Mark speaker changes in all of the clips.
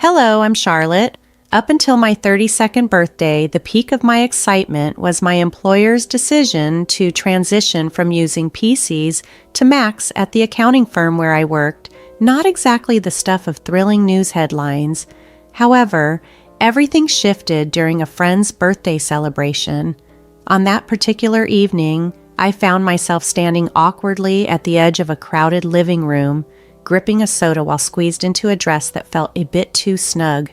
Speaker 1: Hello, I'm Charlotte. Up until my 32nd birthday, the peak of my excitement was my employer's decision to transition from using PCs to Macs at the accounting firm where I worked, not exactly the stuff of thrilling news headlines. However, everything shifted during a friend's birthday celebration. On that particular evening, I found myself standing awkwardly at the edge of a crowded living room, gripping a soda while squeezed into a dress that felt a bit too snug.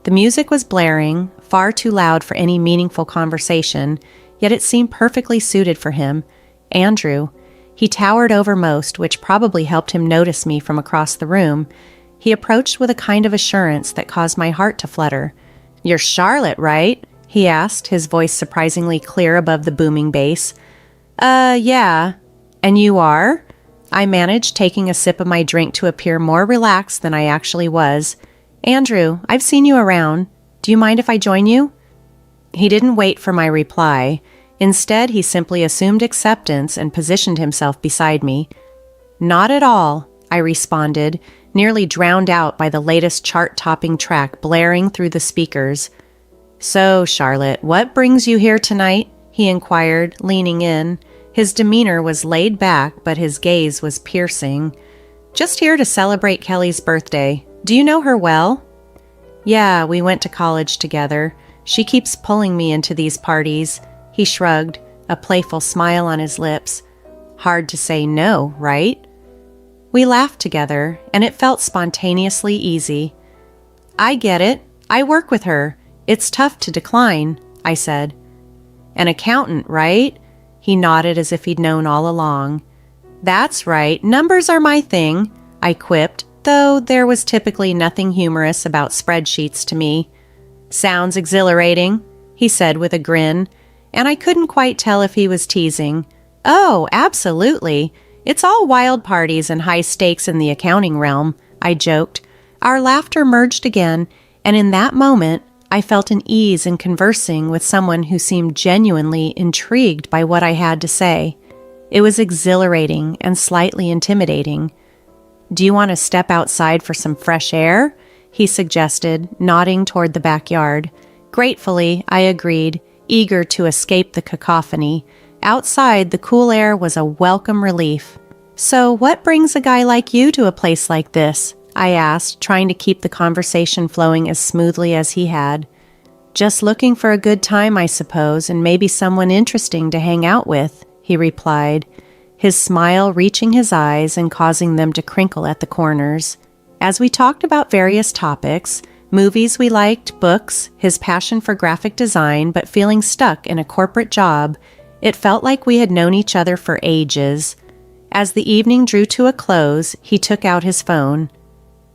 Speaker 1: The music was blaring, far too loud for any meaningful conversation, yet it seemed perfectly suited for him. Andrew. He towered over most, which probably helped him notice me from across the room. He approached with a kind of assurance that caused my heart to flutter. "You're Charlotte, right?" he asked, his voice surprisingly clear above the booming bass. Yeah. And you are?" I managed, taking a sip of my drink to appear more relaxed than I actually was. "Andrew, I've seen you around. Do you mind if I join you?" He didn't wait for my reply. Instead, he simply assumed acceptance and positioned himself beside me. "Not at all," I responded, nearly drowned out by the latest chart-topping track blaring through the speakers. "So, Charlotte, what brings you here tonight?" he inquired, leaning in. His demeanor was laid back, but his gaze was piercing. "Just here to celebrate Kelly's birthday. Do you know her well?" "Yeah, we went to college together. She keeps pulling me into these parties." He shrugged, a playful smile on his lips. "Hard to say no, right?" We laughed together, and it felt spontaneously easy. "I get it. I work with her. It's tough to decline," I said. "An accountant, right?" He nodded as if he'd known all along. "That's right. Numbers are my thing," I quipped, though there was typically nothing humorous about spreadsheets to me. "Sounds exhilarating," he said with a grin, and I couldn't quite tell if he was teasing. "Oh, absolutely. It's all wild parties and high stakes in the accounting realm," I joked. Our laughter merged again, and in that moment, I felt an ease in conversing with someone who seemed genuinely intrigued by what I had to say. It was exhilarating and slightly intimidating. "Do you want to step outside for some fresh air?" he suggested, nodding toward the backyard. Gratefully, I agreed, eager to escape the cacophony. Outside, the cool air was a welcome relief. "So what brings a guy like you to a place like this?" I asked, trying to keep the conversation flowing as smoothly as he had. "Just looking for a good time, I suppose, and maybe someone interesting to hang out with," he replied, his smile reaching his eyes and causing them to crinkle at the corners. As we talked about various topics, movies we liked, books, his passion for graphic design, but feeling stuck in a corporate job, it felt like we had known each other for ages. As the evening drew to a close, he took out his phone.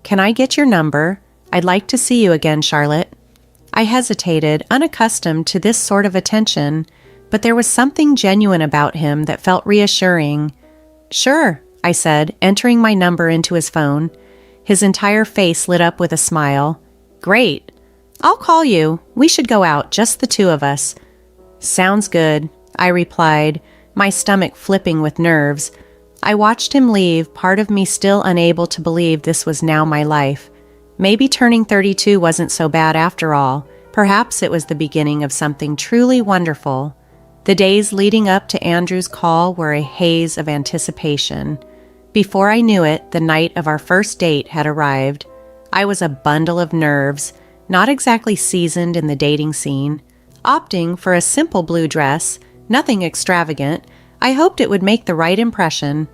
Speaker 1: "Can I get your number? I'd like to see you again, Charlotte." I hesitated, unaccustomed to this sort of attention, but there was something genuine about him that felt reassuring. "Sure," I said, entering my number into his phone. His entire face lit up with a smile. "Great. I'll call you. We should go out, just the two of us." "Sounds good," I replied, my stomach flipping with nerves. I watched him leave, part of me still unable to believe this was now my life. Maybe turning 32 wasn't so bad after all. Perhaps it was the beginning of something truly wonderful. The days leading up to Andrew's call were a haze of anticipation. Before I knew it, the night of our first date had arrived. I was a bundle of nerves, not exactly seasoned in the dating scene. Opting for a simple blue dress, nothing extravagant, I hoped it would make the right impression.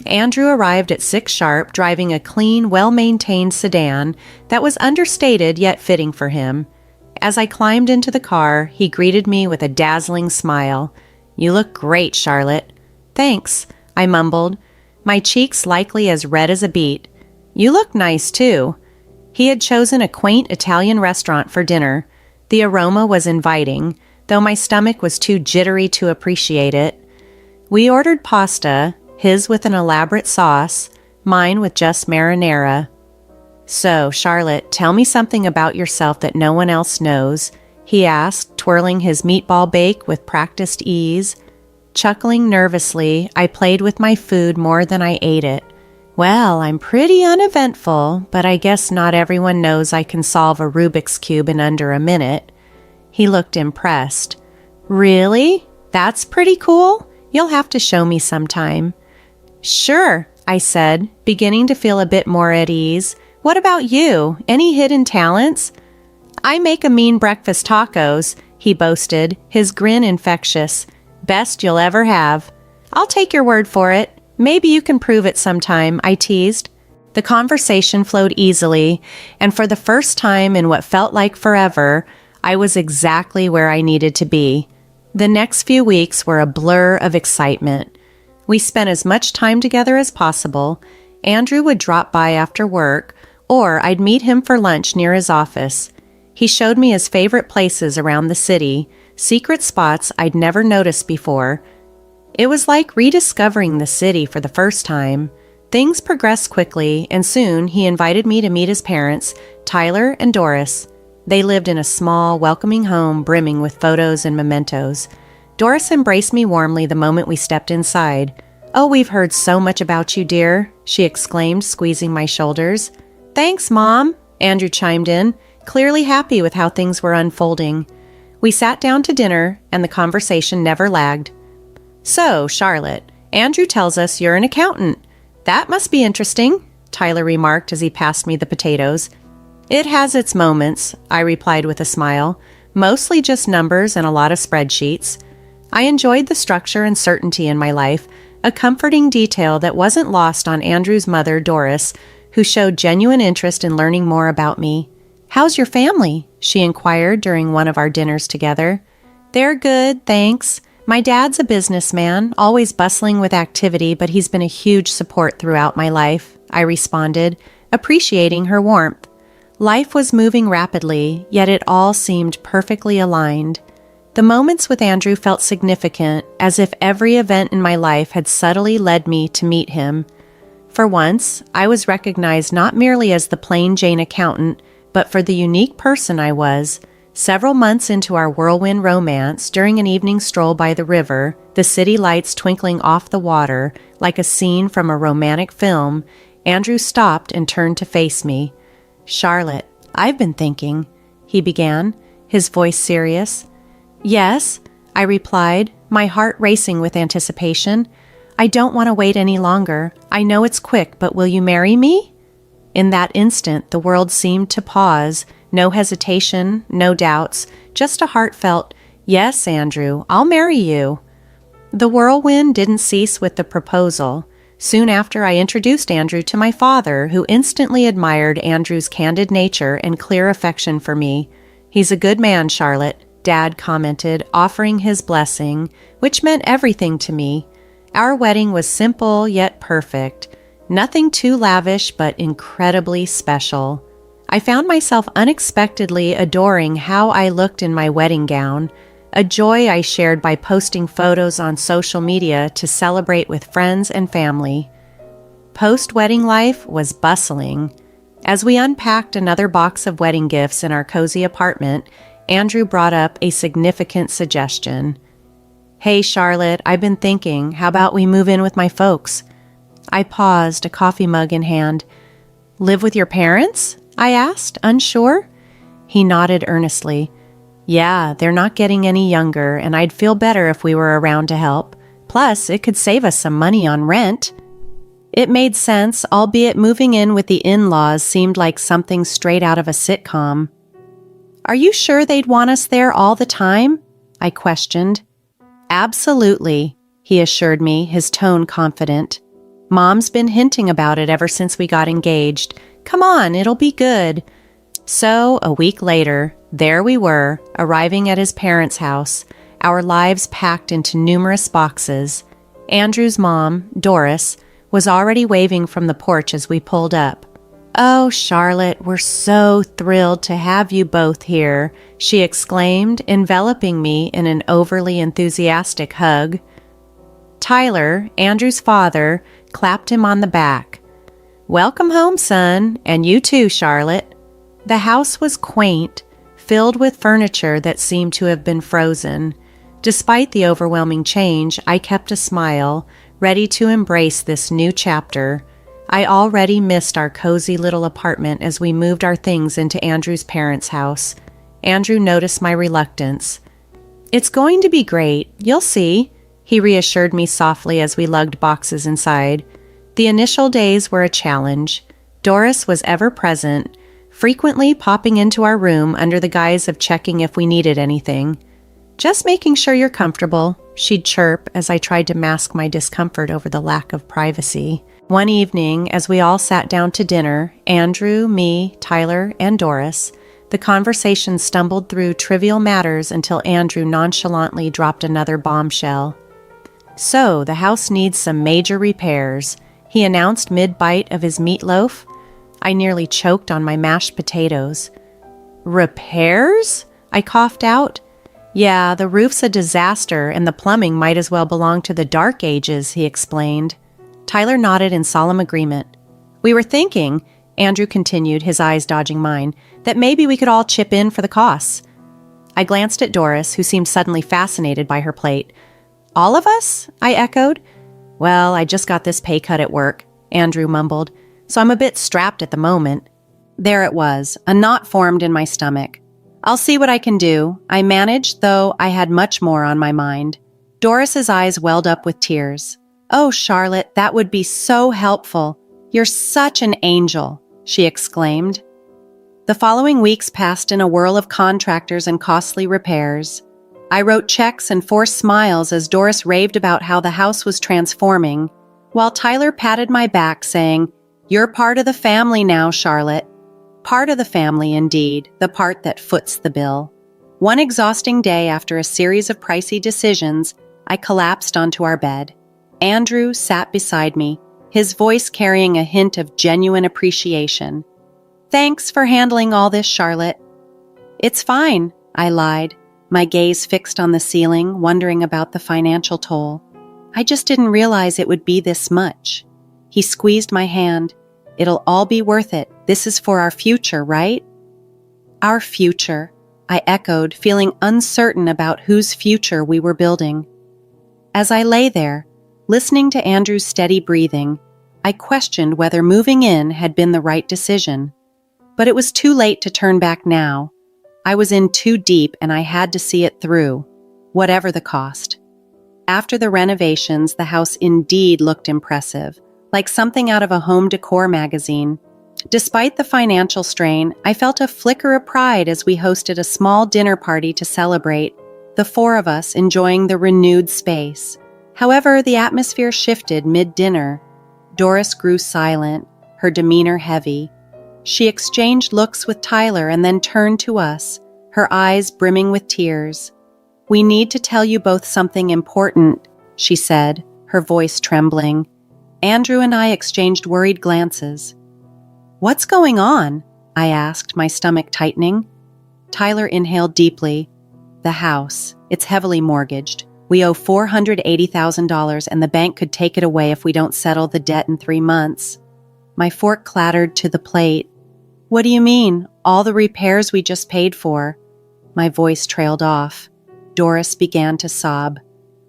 Speaker 1: Andrew arrived at 6 sharp, driving a clean, well-maintained sedan that was understated yet fitting for him. As I climbed into the car, he greeted me with a dazzling smile. "You look great, Charlotte." "Thanks," I mumbled, my cheeks likely as red as a beet. "You look nice, too." He had chosen a quaint Italian restaurant for dinner. The aroma was inviting, though my stomach was too jittery to appreciate it. We ordered pasta, his with an elaborate sauce, mine with just marinara. "So, Charlotte, tell me something about yourself that no one else knows," he asked, twirling his meatball bake with practiced ease. Chuckling nervously, I played with my food more than I ate it. Well, I'm pretty uneventful, but I guess not everyone knows I can solve a Rubik's Cube in under a minute. He looked impressed. Really? That's pretty cool? You'll have to show me sometime. Sure, I said, beginning to feel a bit more at ease. What about you? Any hidden talents? I make a mean breakfast tacos, he boasted, his grin infectious. Best you'll ever have. I'll take your word for it. Maybe you can prove it sometime, I teased. The conversation flowed easily, and for the first time in what felt like forever, I was exactly where I needed to be. The next few weeks were a blur of excitement. We spent as much time together as possible. Andrew would drop by after work, or I'd meet him for lunch near his office. He showed me his favorite places around the city, secret spots I'd never noticed before. It was like rediscovering the city for the first time. Things progressed quickly, and soon he invited me to meet his parents, Tyler and Doris. They lived in a small, welcoming home brimming with photos and mementos. Doris embraced me warmly the moment we stepped inside. "Oh, we've heard so much about you, dear," she exclaimed, squeezing my shoulders. "Thanks, Mom," Andrew chimed in, clearly happy with how things were unfolding. We sat down to dinner, and the conversation never lagged. "So, Charlotte, Andrew tells us you're an accountant. That must be interesting," Tyler remarked as he passed me the potatoes. "It has its moments," I replied with a smile. "Mostly just numbers and a lot of spreadsheets." I enjoyed the structure and certainty in my life, a comforting detail that wasn't lost on Andrew's mother, Doris, who showed genuine interest in learning more about me. "How's your family?" she inquired during one of our dinners together. "They're good, thanks. My dad's a businessman, always bustling with activity, but he's been a huge support throughout my life," I responded, appreciating her warmth. Life was moving rapidly, yet it all seemed perfectly aligned. The moments with Andrew felt significant, as if every event in my life had subtly led me to meet him. For once, I was recognized not merely as the plain Jane accountant, but for the unique person I was. Several months into our whirlwind romance, during an evening stroll by the river, the city lights twinkling off the water like a scene from a romantic film, Andrew stopped and turned to face me. "Charlotte, I've been thinking," he began, his voice serious. "Yes," I replied, my heart racing with anticipation. "I don't want to wait any longer. I know it's quick, but will you marry me?" In that instant, the world seemed to pause. No hesitation, no doubts, just a heartfelt, "Yes, Andrew, I'll marry you." The whirlwind didn't cease with the proposal. Soon after, I introduced Andrew to my father, who instantly admired Andrew's candid nature and clear affection for me. "He's a good man, Charlotte," Dad commented, offering his blessing, which meant everything to me. Our wedding was simple yet perfect. Nothing too lavish, but incredibly special. I found myself unexpectedly adoring how I looked in my wedding gown, a joy I shared by posting photos on social media to celebrate with friends and family. Post-wedding life was bustling. As we unpacked another box of wedding gifts in our cozy apartment, Andrew brought up a significant suggestion. "Hey, Charlotte, I've been thinking, how about we move in with my folks?" I paused, a coffee mug in hand. "Live with your parents?" I asked, unsure. He nodded earnestly. "Yeah, they're not getting any younger, and I'd feel better if we were around to help. Plus, it could save us some money on rent." It made sense, albeit moving in with the in-laws seemed like something straight out of a sitcom. "Are you sure they'd want us there all the time?" I questioned. "Absolutely," he assured me, his tone confident. "Mom's been hinting about it ever since we got engaged. Come on, it'll be good." So, a week later, there we were, arriving at his parents' house, our lives packed into numerous boxes. Andrew's mom, Doris, was already waving from the porch as we pulled up. "Oh, Charlotte, we're so thrilled to have you both here," she exclaimed, enveloping me in an overly enthusiastic hug. Tyler, Andrew's father, clapped him on the back. "Welcome home, son, and you too, Charlotte." The house was quaint, filled with furniture that seemed to have been frozen. Despite the overwhelming change, I kept a smile, ready to embrace this new chapter. I already missed our cozy little apartment as we moved our things into Andrew's parents' house. Andrew noticed my reluctance. "It's going to be great, you'll see," he reassured me softly as we lugged boxes inside. The initial days were a challenge. Doris was ever present, frequently popping into our room under the guise of checking if we needed anything. "Just making sure you're comfortable," she'd chirp as I tried to mask my discomfort over the lack of privacy. One evening, as we all sat down to dinner, Andrew, me, Tyler, and Doris, the conversation stumbled through trivial matters until Andrew nonchalantly dropped another bombshell. "So, the house needs some major repairs," he announced mid-bite of his meatloaf. I nearly choked on my mashed potatoes. "Repairs?" I coughed out. "Yeah, the roof's a disaster and the plumbing might as well belong to the Dark Ages," he explained. Tyler nodded in solemn agreement. "We were thinking," Andrew continued, his eyes dodging mine, "that maybe we could all chip in for the costs." I glanced at Doris, who seemed suddenly fascinated by her plate. "All of us?" I echoed. "Well, I just got this pay cut at work," Andrew mumbled, "so I'm a bit strapped at the moment." There it was, a knot formed in my stomach. "I'll see what I can do," I managed, though I had much more on my mind. Doris's eyes welled up with tears. "Oh, Charlotte, that would be so helpful. You're such an angel," she exclaimed. The following weeks passed in a whirl of contractors and costly repairs. I wrote checks and forced smiles as Doris raved about how the house was transforming, while Tyler patted my back saying, "You're part of the family now, Charlotte." Part of the family, indeed, the part that foots the bill. One exhausting day after a series of pricey decisions, I collapsed onto our bed. Andrew sat beside me, his voice carrying a hint of genuine appreciation. "Thanks for handling all this, Charlotte." "It's fine," I lied, my gaze fixed on the ceiling, wondering about the financial toll. "I just didn't realize it would be this much." He squeezed my hand. "It'll all be worth it. This is for our future, right?" "Our future," I echoed, feeling uncertain about whose future we were building. As I lay there, listening to Andrew's steady breathing, I questioned whether moving in had been the right decision. But it was too late to turn back now. I was in too deep and I had to see it through, whatever the cost. After the renovations, the house indeed looked impressive, like something out of a home decor magazine. Despite the financial strain, I felt a flicker of pride as we hosted a small dinner party to celebrate, the four of us enjoying the renewed space. However, the atmosphere shifted mid-dinner. Doris grew silent, her demeanor heavy. She exchanged looks with Tyler and then turned to us, her eyes brimming with tears. "We need to tell you both something important," she said, her voice trembling. Andrew and I exchanged worried glances. "What's going on?" I asked, my stomach tightening. Tyler inhaled deeply. "The house. It's heavily mortgaged. We owe $480,000 and the bank could take it away if we don't settle the debt in 3 months. My fork clattered to the plate. "What do you mean? All the repairs we just paid for?" My voice trailed off. Doris began to sob.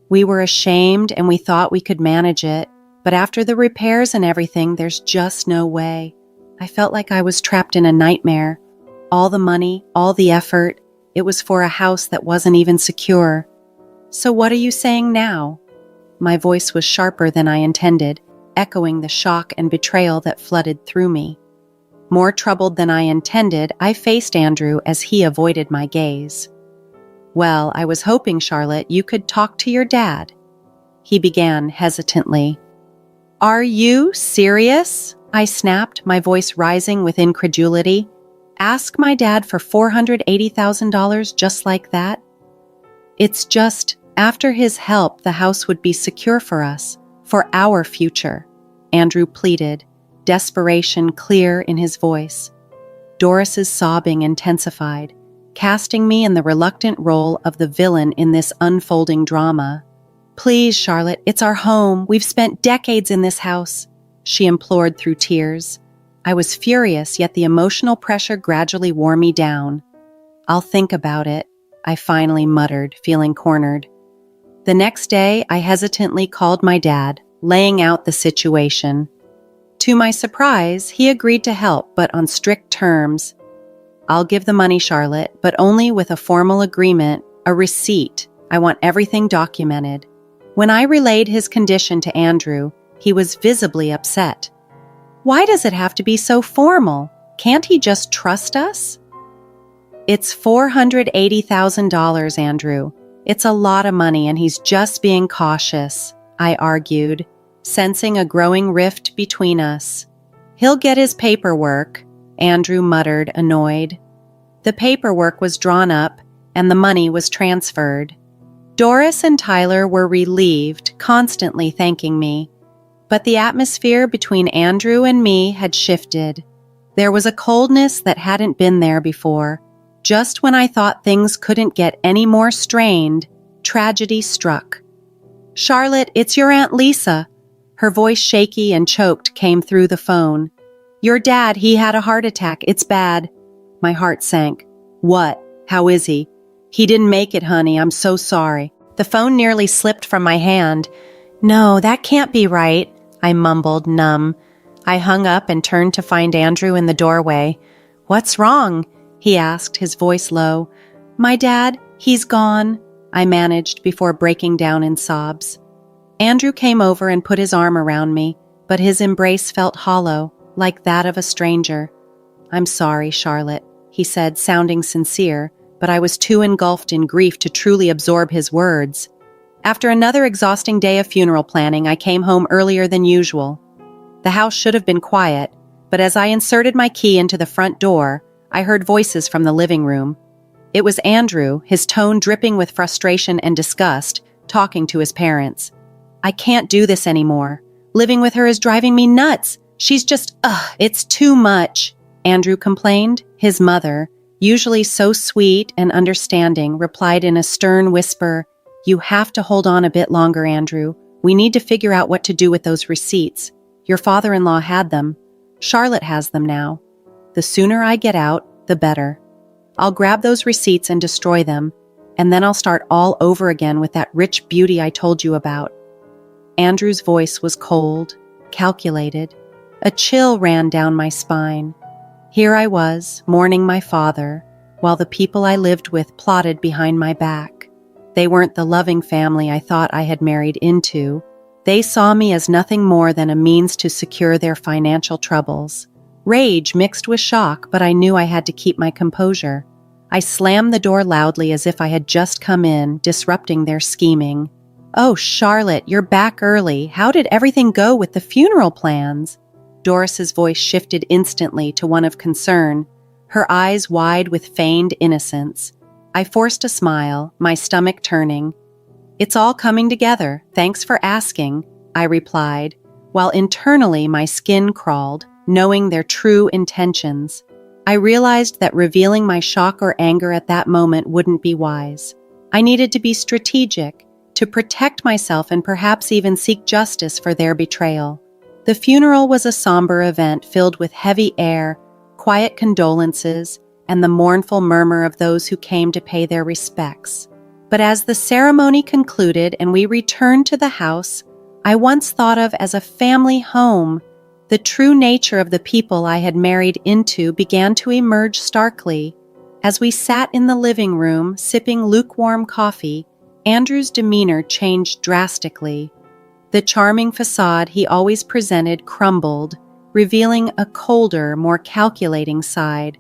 Speaker 1: "We were ashamed and we thought we could manage it, but after the repairs and everything, there's just no way. I felt like I was trapped in a nightmare. All the money, all the effort, it was for a house that wasn't even secure. So what are you saying now?" My voice was sharper than I intended, echoing the shock and betrayal that flooded through me. More troubled than I intended, I faced Andrew as he avoided my gaze. "Well, I was hoping, Charlotte, you could talk to your dad." He began hesitantly. "Are you serious?" I snapped, my voice rising with incredulity. "Ask my dad for $480,000 just like that?" "It's just, after his help, the house would be secure for us, for our future," Andrew pleaded, desperation clear in his voice. Doris's sobbing intensified, casting me in the reluctant role of the villain in this unfolding drama. "Please, Charlotte, it's our home. We've spent decades in this house," she implored through tears. I was furious, yet the emotional pressure gradually wore me down. "I'll think about it," I finally muttered, feeling cornered. The next day, I hesitantly called my dad, laying out the situation. To my surprise, he agreed to help, but on strict terms. I'll give the money, Charlotte, but only with a formal agreement, a receipt. I want everything documented. When I relayed his condition to Andrew, he was visibly upset. Why does it have to be so formal? Can't he just trust us? It's $480,000, Andrew. It's a lot of money and he's just being cautious, I argued, sensing a growing rift between us. He'll get his paperwork, Andrew muttered, annoyed. The paperwork was drawn up and the money was transferred. Doris and Tyler were relieved, constantly thanking me. But the atmosphere between Andrew and me had shifted. There was a coldness that hadn't been there before. Just when I thought things couldn't get any more strained, tragedy struck. Charlotte, it's your Aunt Lisa. Her voice, shaky and choked, came through the phone. Your dad, he had a heart attack. It's bad. My heart sank. What? How is he? He didn't make it, honey. I'm so sorry. The phone nearly slipped from my hand. No, that can't be right, I mumbled, numb. I hung up and turned to find Andrew in the doorway. What's wrong? He asked, his voice low. My dad, he's gone, I managed before breaking down in sobs. Andrew came over and put his arm around me, but his embrace felt hollow, like that of a stranger. I'm sorry, Charlotte, he said, sounding sincere, but I was too engulfed in grief to truly absorb his words. After another exhausting day of funeral planning, I came home earlier than usual. The house should have been quiet, but as I inserted my key into the front door, I heard voices from the living room. It was Andrew, his tone dripping with frustration and disgust, talking to his parents. I can't do this anymore. Living with her is driving me nuts. She's just, it's too much, Andrew complained. His mother, usually so sweet and understanding, replied in a stern whisper, You have to hold on a bit longer, Andrew. We need to figure out what to do with those receipts. Your father-in-law had them. Charlotte has them now. The sooner I get out, the better. I'll grab those receipts and destroy them, and then I'll start all over again with that rich beauty I told you about. Andrew's voice was cold, calculated. A chill ran down my spine. Here I was, mourning my father, while the people I lived with plotted behind my back. They weren't the loving family I thought I had married into. They saw me as nothing more than a means to secure their financial troubles. Rage mixed with shock, but I knew I had to keep my composure. I slammed the door loudly as if I had just come in, disrupting their scheming. Oh, Charlotte, you're back early. How did everything go with the funeral plans? Doris's voice shifted instantly to one of concern, her eyes wide with feigned innocence. I forced a smile, my stomach turning. It's all coming together. Thanks for asking, I replied, while internally my skin crawled, knowing their true intentions. I realized that revealing my shock or anger at that moment wouldn't be wise. I needed to be strategic, to protect myself and perhaps even seek justice for their betrayal. The funeral was a somber event filled with heavy air, quiet condolences, and the mournful murmur of those who came to pay their respects. But as the ceremony concluded and we returned to the house I once thought of as a family home, the true nature of the people I had married into began to emerge starkly. As we sat in the living room, sipping lukewarm coffee, Andrew's demeanor changed drastically. The charming facade he always presented crumbled, revealing a colder, more calculating side.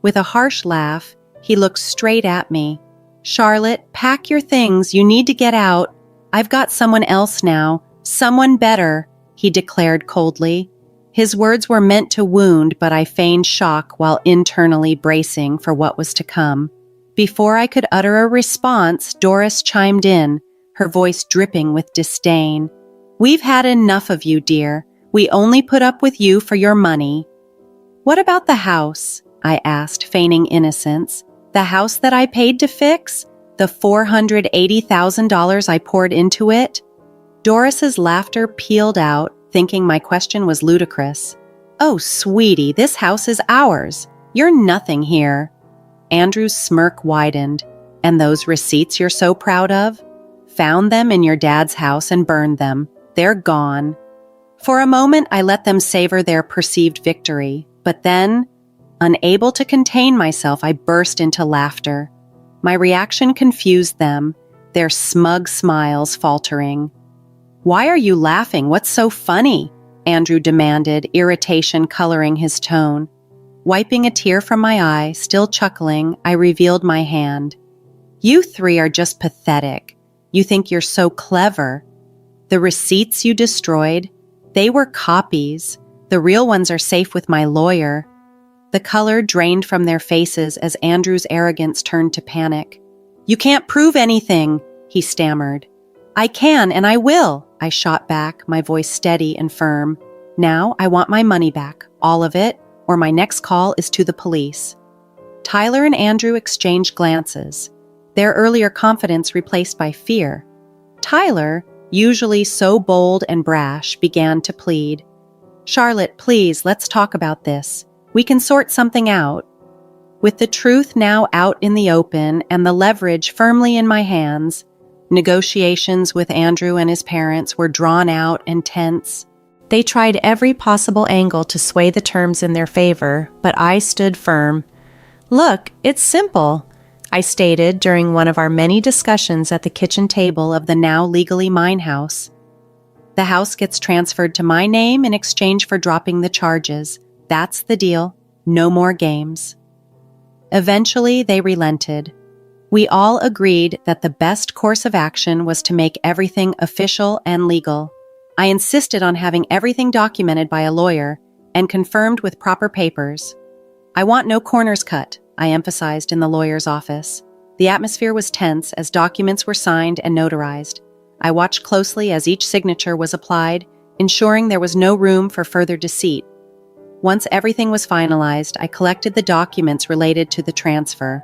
Speaker 1: With a harsh laugh, he looked straight at me. Charlotte, pack your things. You need to get out. I've got someone else now. Someone better, he declared coldly. His words were meant to wound, but I feigned shock while internally bracing for what was to come. Before I could utter a response, Doris chimed in, her voice dripping with disdain. We've had enough of you, dear. We only put up with you for your money. What about the house? I asked, feigning innocence. The house that I paid to fix? The $480,000 I poured into it? Doris's laughter pealed out, thinking my question was ludicrous. Oh, sweetie, this house is ours. You're nothing here. Andrew's smirk widened. And those receipts you're so proud of? Found them in your dad's house and burned them. They're gone. For a moment, I let them savor their perceived victory, but then, unable to contain myself, I burst into laughter. My reaction confused them, their smug smiles faltering. "Why are you laughing? What's so funny?" Andrew demanded, irritation coloring his tone. Wiping a tear from my eye, still chuckling, I revealed my hand. "You three are just pathetic. You think you're so clever. The receipts you destroyed, they were copies. The real ones are safe with my lawyer." The color drained from their faces as Andrew's arrogance turned to panic. "You can't prove anything," he stammered. "I can and I will," I shot back, my voice steady and firm. "Now I want my money back, all of it, or my next call is to the police." Tyler and Andrew exchanged glances, their earlier confidence replaced by fear. Tyler, usually so bold and brash, began to plead. "Charlotte, please, let's talk about this. We can sort something out." With the truth now out in the open and the leverage firmly in my hands, negotiations with Andrew and his parents were drawn out and tense. They tried every possible angle to sway the terms in their favor, but I stood firm. "Look, it's simple," I stated during one of our many discussions at the kitchen table of the now legally mine house. "The house gets transferred to my name in exchange for dropping the charges. That's the deal. No more games." Eventually, they relented. We all agreed that the best course of action was to make everything official and legal. I insisted on having everything documented by a lawyer and confirmed with proper papers. "I want no corners cut," I emphasized in the lawyer's office. The atmosphere was tense as documents were signed and notarized. I watched closely as each signature was applied, ensuring there was no room for further deceit. Once everything was finalized, I collected the documents related to the transfer.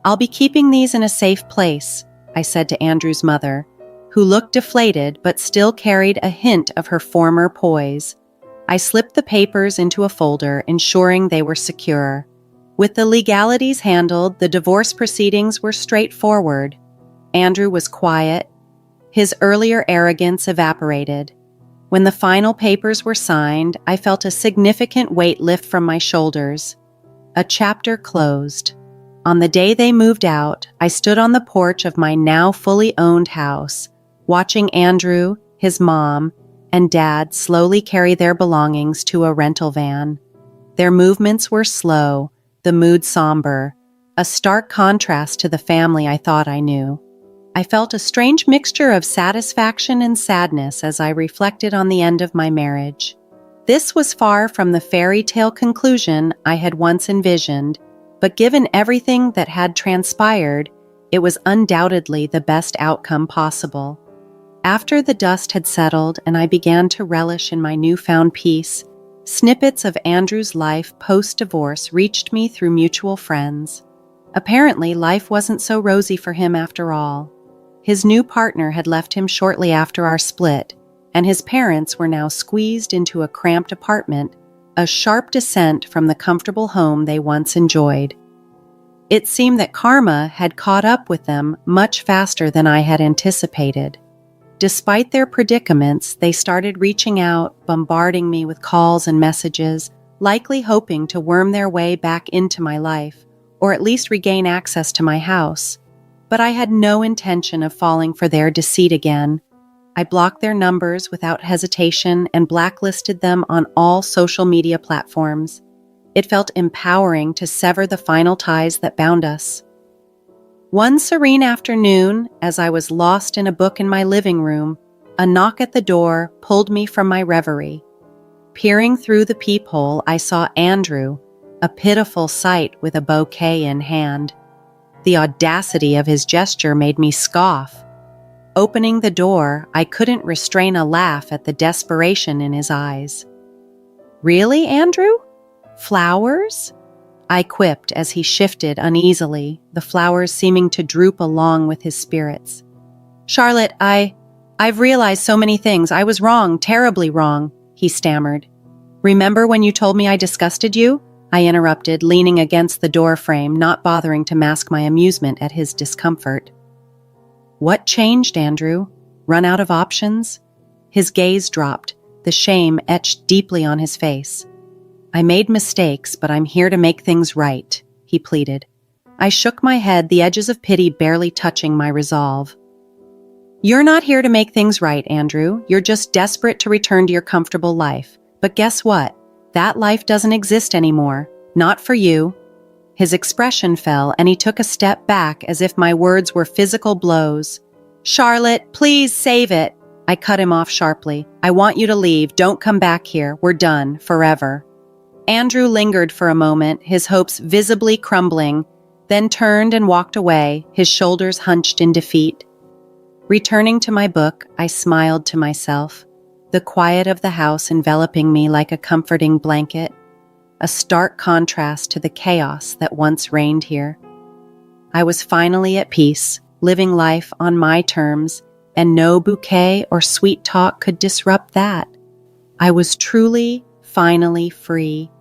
Speaker 1: "I'll be keeping these in a safe place," I said to Andrew's mother, who looked deflated but still carried a hint of her former poise. I slipped the papers into a folder, ensuring they were secure. With the legalities handled, the divorce proceedings were straightforward. Andrew was quiet. His earlier arrogance evaporated. When the final papers were signed, I felt a significant weight lift from my shoulders. A chapter closed. On the day they moved out, I stood on the porch of my now fully owned house, watching Andrew, his mom, and Dad slowly carry their belongings to a rental van. Their movements were slow, the mood somber, a stark contrast to the family I thought I knew. I felt a strange mixture of satisfaction and sadness as I reflected on the end of my marriage. This was far from the fairy tale conclusion I had once envisioned, but given everything that had transpired, it was undoubtedly the best outcome possible. After the dust had settled and I began to relish in my newfound peace, snippets of Andrew's life post-divorce reached me through mutual friends. Apparently, life wasn't so rosy for him after all. His new partner had left him shortly after our split, and his parents were now squeezed into a cramped apartment, a sharp descent from the comfortable home they once enjoyed. It seemed that karma had caught up with them much faster than I had anticipated. Despite their predicaments, they started reaching out, bombarding me with calls and messages, likely hoping to worm their way back into my life, or at least regain access to my house. But I had no intention of falling for their deceit again. I blocked their numbers without hesitation and blacklisted them on all social media platforms. It felt empowering to sever the final ties that bound us. One serene afternoon, as I was lost in a book in my living room, a knock at the door pulled me from my reverie. Peering through the peephole, I saw Andrew, a pitiful sight with a bouquet in hand. The audacity of his gesture made me scoff. Opening the door, I couldn't restrain a laugh at the desperation in his eyes. "Really, Andrew? Flowers?" I quipped as he shifted uneasily, the flowers seeming to droop along with his spirits. "Charlotte, I've realized so many things. I was wrong, terribly wrong," he stammered. "Remember when you told me I disgusted you?" I interrupted, leaning against the door frame, not bothering to mask my amusement at his discomfort. "What changed, Andrew? Run out of options?" His gaze dropped, the shame etched deeply on his face. "I made mistakes, but I'm here to make things right," he pleaded. I shook my head, the edges of pity barely touching my resolve. "You're not here to make things right, Andrew. You're just desperate to return to your comfortable life. But guess what? That life doesn't exist anymore. Not for you." His expression fell, and he took a step back as if my words were physical blows. "Charlotte, please save it." I cut him off sharply. "I want you to leave. Don't come back here. We're done, forever." Andrew lingered for a moment, his hopes visibly crumbling, then turned and walked away, his shoulders hunched in defeat. Returning to my book, I smiled to myself, the quiet of the house enveloping me like a comforting blanket, a stark contrast to the chaos that once reigned here. I was finally at peace, living life on my terms, and no bouquet or sweet talk could disrupt that. I was truly, finally free,